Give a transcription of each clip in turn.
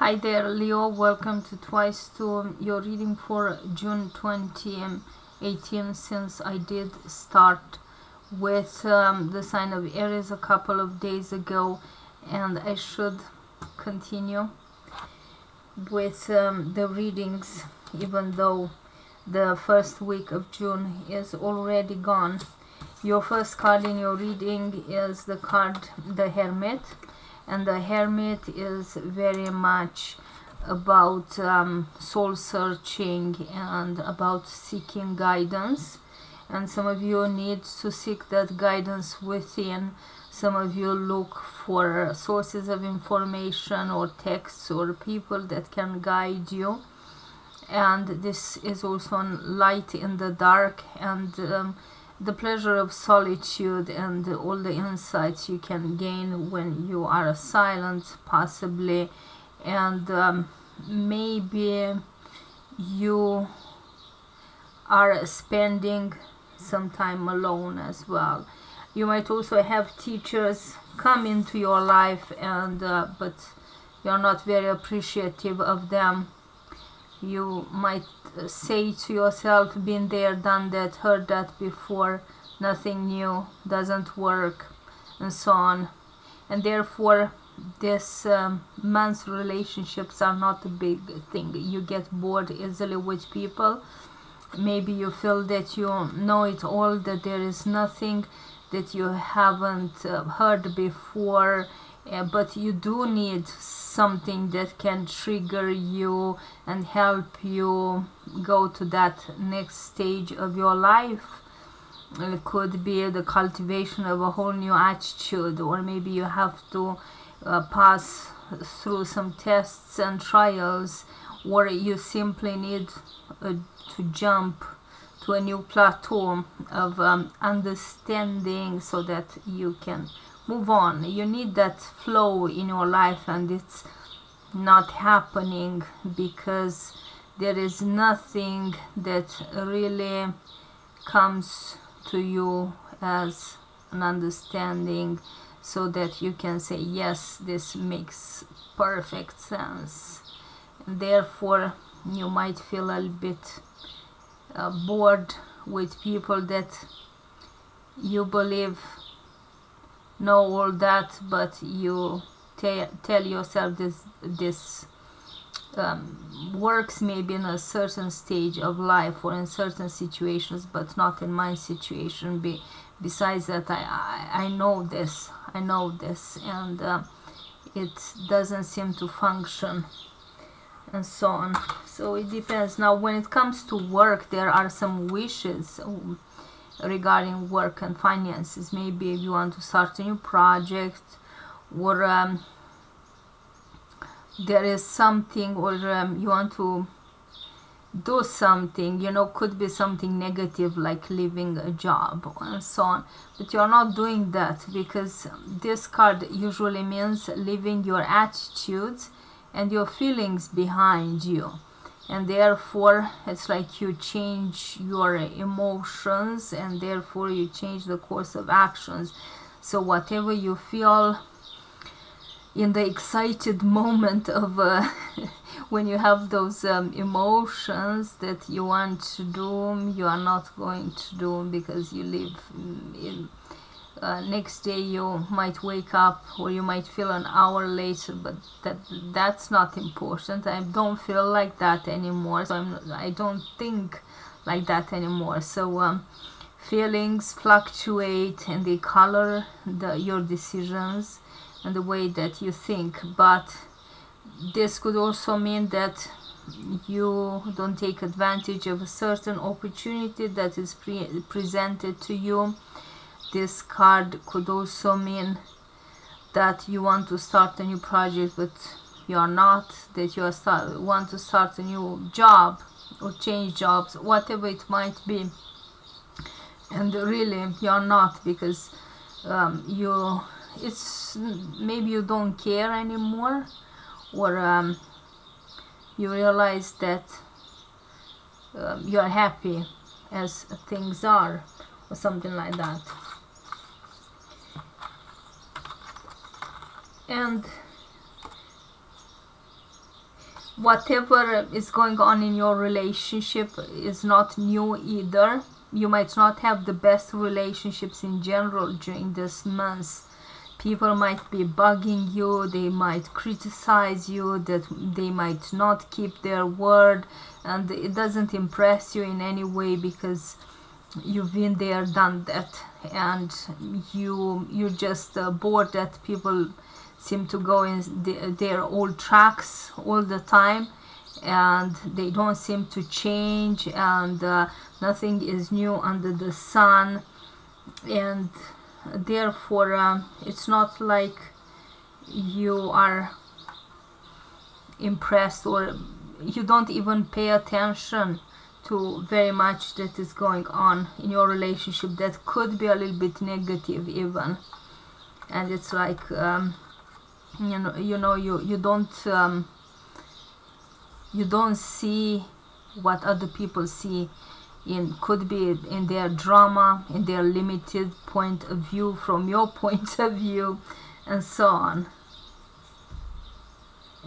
Hi there, Leo. Welcome to Twice to your reading for June 2018. Since I did start with the sign of Aries a couple of days ago, and I should continue with the readings, even though the first week of June is already gone. Your first card in your reading is the card the Hermit. And the Hermit is very much about soul searching and about seeking guidance. And some of you need to seek that guidance within. Some of you look for sources of information or texts or people that can guide you. And this is also on light in the dark, and the pleasure of solitude and all the insights you can gain when you are silent, possibly, and maybe you are spending some time alone as well. You might also have teachers come into your life, and but you're not very appreciative of them. You might say to yourself, been there, done that, heard that before, nothing new, doesn't work, and so on. And therefore, this month's relationships are not a big thing. You get bored easily with people. Maybe you feel that you know it all, that there is nothing that you haven't heard before. But you do need something that can trigger you and help you go to that next stage of your life. It could be the cultivation of a whole new attitude, or maybe you have to pass through some tests and trials, or you simply need to jump to a new plateau of understanding so that you can move on. You need that flow in your life, and it's not happening because there is nothing that really comes to you as an understanding so that you can say, yes, this makes perfect sense. And therefore you might feel a little bit bored with people that you believe know all that, but you tell yourself this works maybe in a certain stage of life or in certain situations, but not in my situation. Besides that, I know this, and it doesn't seem to function, and so on. So it depends. Now when it comes to work, there are some wishes regarding work and finances. Maybe you want to start a new project, or there is something, or you want to do something, could be something negative like leaving a job and so on, but you're not doing that, because this card usually means leaving your attitudes and your feelings behind you. And therefore it's like you change your emotions, and therefore you change the course of actions. So whatever you feel in the excited moment of when you have those emotions that you want to do, you are not going to do, because you live in next day you might wake up, or you might feel an hour later, but that's not important. I don't feel like that anymore, so I don't think like that anymore. So feelings fluctuate, and they color your decisions and the way that you think. But this could also mean that you don't take advantage of a certain opportunity that is presented to you. This card could also mean that you want to start a new project, but you are not, that you want to start a new job or change jobs, whatever it might be, and really you're not, because it's maybe you don't care anymore, or you realize that you're happy as things are, or something like that. And whatever is going on in your relationship is not new either. You might not have the best relationships in general during this month. People might be bugging you, they might criticize you, that they might not keep their word, and it doesn't impress you in any way because you've been there, done that, and you're just bored that people seem to go in their old tracks all the time, and they don't seem to change, and nothing is new under the sun, and therefore it's not like you are impressed, or you don't even pay attention to very much that is going on in your relationship that could be a little bit negative even. And it's like you don't see what other people see, could be in their drama, in their limited point of view from your point of view, and so on.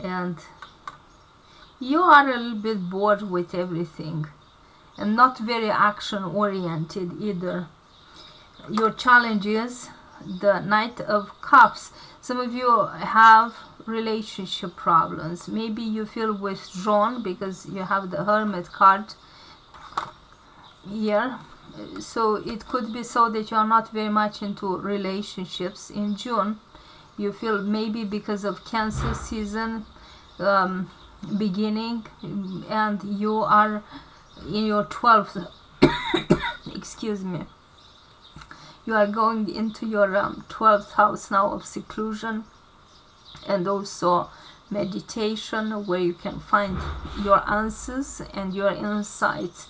And you are a little bit bored with everything and not very action oriented either. Your challenge is the Knight of Cups. Some of you have relationship problems. Maybe you feel withdrawn because you have the Hermit card here. So it could be so that you are not very much into relationships in June. You feel maybe because of Cancer season beginning, and you are in your 12th excuse me, you are going into your 12th house now of seclusion and also meditation, where you can find your answers and your insights.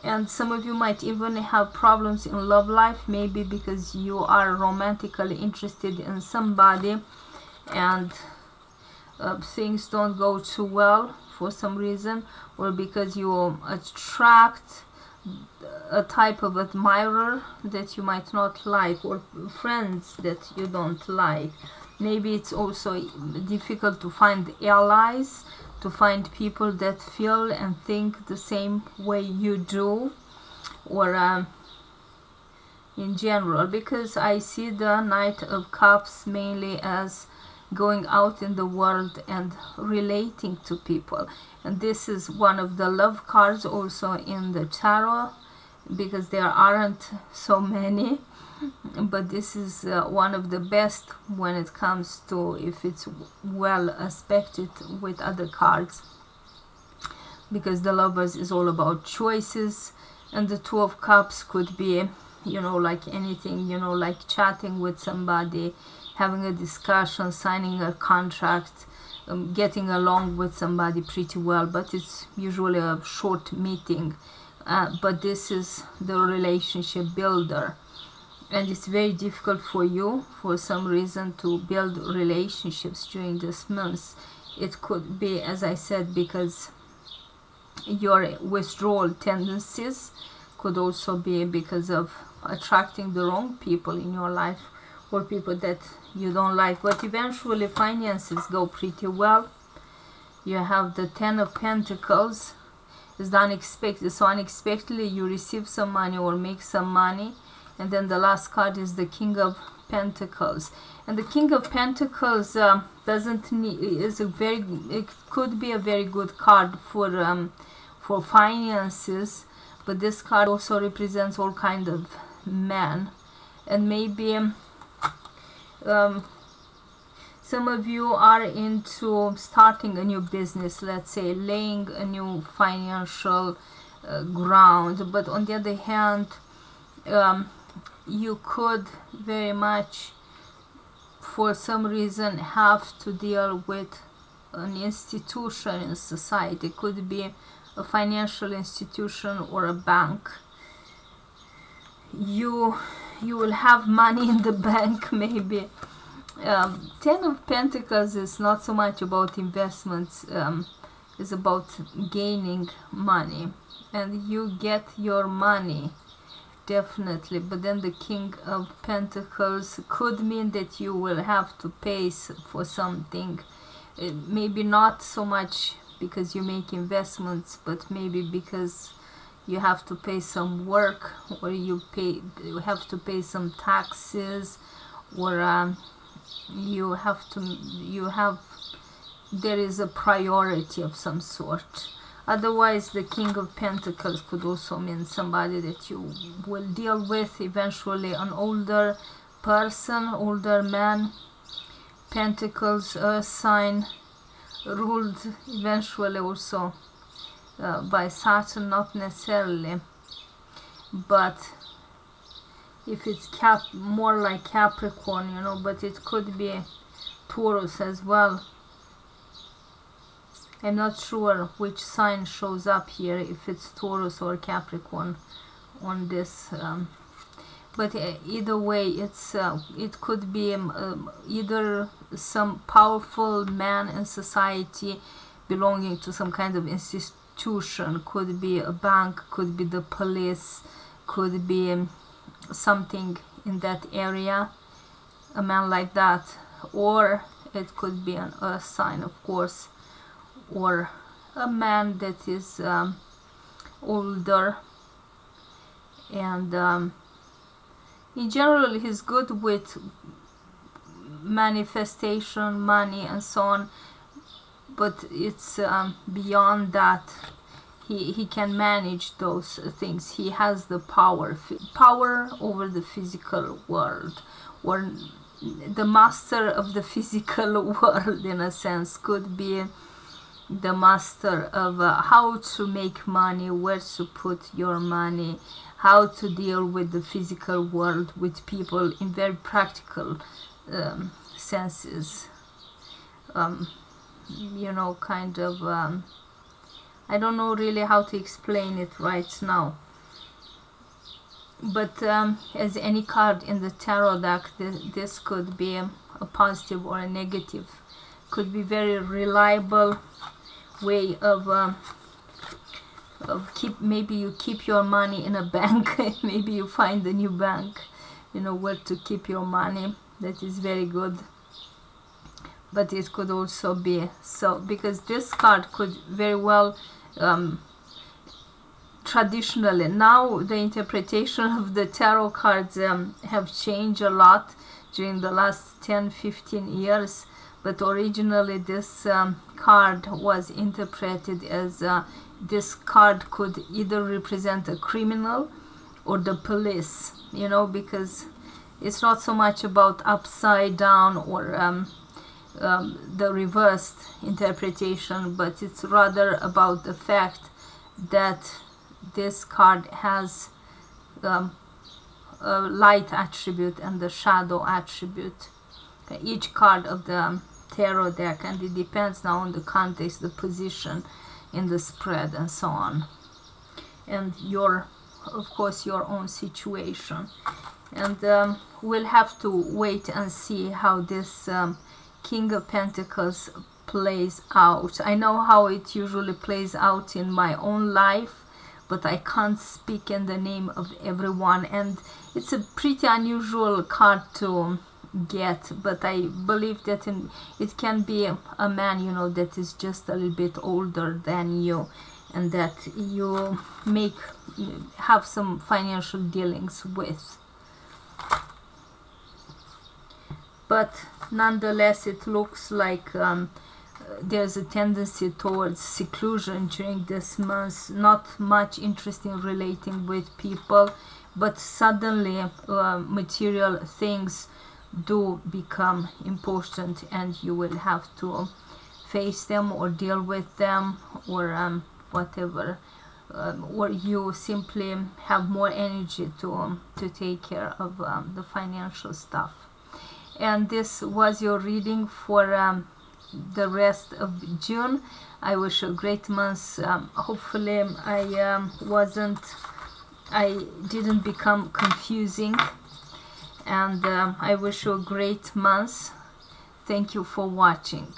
And some of you might even have problems in love life, maybe because you are romantically interested in somebody and things don't go too well for some reason, or because you attract a type of admirer that you might not like, or friends that you don't like. Maybe it's also difficult to find allies, to find people that feel and think the same way you do, or in general, because I see the Knight of Cups mainly as going out in the world and relating to people. And this is one of the love cards also in the tarot, because there aren't so many, but this is one of the best when it comes to if it's well aspected with other cards, because the Lovers is all about choices, and the Two of Cups could be, like anything, like chatting with somebody, having a discussion, signing a contract, getting along with somebody pretty well, but it's usually a short meeting. But this is the relationship builder, and it's very difficult for you for some reason to build relationships during this month. It could be, as I said, because your withdrawal tendencies, could also be because of attracting the wrong people in your life, or people that you don't like. But eventually finances go pretty well. You have the Ten of Pentacles. It's the unexpected, so unexpectedly you receive some money or make some money. And then the last card is the King of Pentacles, and the King of Pentacles doesn't need, it could be a very good card for finances, but this card also represents all kind of men, and maybe some of you are into starting a new business, let's say laying a new financial ground. But on the other hand, you could very much for some reason have to deal with an institution in society. It could be a financial institution or a bank. You will have money in the bank maybe. Ten of Pentacles is not so much about investments, it's about gaining money, and you get your money definitely. But then the King of Pentacles could mean that you will have to pay for something, maybe not so much because you make investments, but maybe because you have to pay some work, or you have to pay some taxes, or there is a priority of some sort. Otherwise, the King of Pentacles could also mean somebody that you will deal with eventually, an older person, older man. Pentacles, Earth sign, ruled eventually also by Saturn, not necessarily, but if it's more like Capricorn, you know, but it could be Taurus as well. I'm not sure which sign shows up here, if it's Taurus or Capricorn on this, but either way, it could be either some powerful man in society belonging to some kind of institution, could be a bank, could be the police, could be something in that area, a man like that, or it could be an earth sign, of course, or a man that is older, and in general he's good with manifestation, money and so on, but it's beyond that. He can manage those things. He has the power over the physical world, or the master of the physical world, in a sense. Could be the master of how to make money, where to put your money, how to deal with the physical world, with people in very practical senses. You know, kind of, I don't know really how to explain it right now. But as any card in the tarot deck, this could be a positive or a negative. Could be very reliable way of maybe you keep your money in a bank. Maybe you find a new bank, you know, where to keep your money. That is very good. But it could also be so, because this card could very well traditionally, now the interpretation of the tarot cards have changed a lot during the last 10-15 years, but originally this card was interpreted as this card could either represent a criminal or the police, you know, because it's not so much about upside down or the reversed interpretation, but it's rather about the fact that this card has a light attribute and the shadow attribute. Each card of the tarot deck, and it depends now on the context, the position in the spread and so on, and of course your own situation. And we'll have to wait and see how this King of Pentacles plays out. I know how it usually plays out in my own life, but I can't speak in the name of everyone, and it's a pretty unusual card to get, but I believe that it can be a man, you know, that is just a little bit older than you, and that you have some financial dealings with. But nonetheless, it looks like there's a tendency towards seclusion during this month. Not much interest in relating with people, but suddenly material things do become important, and you will have to face them or deal with them, or whatever, or you simply have more energy to take care of the financial stuff. And this was your reading for the rest of June. I wish you a great month. Hopefully I didn't become confusing, and I wish you a great month. Thank you for watching.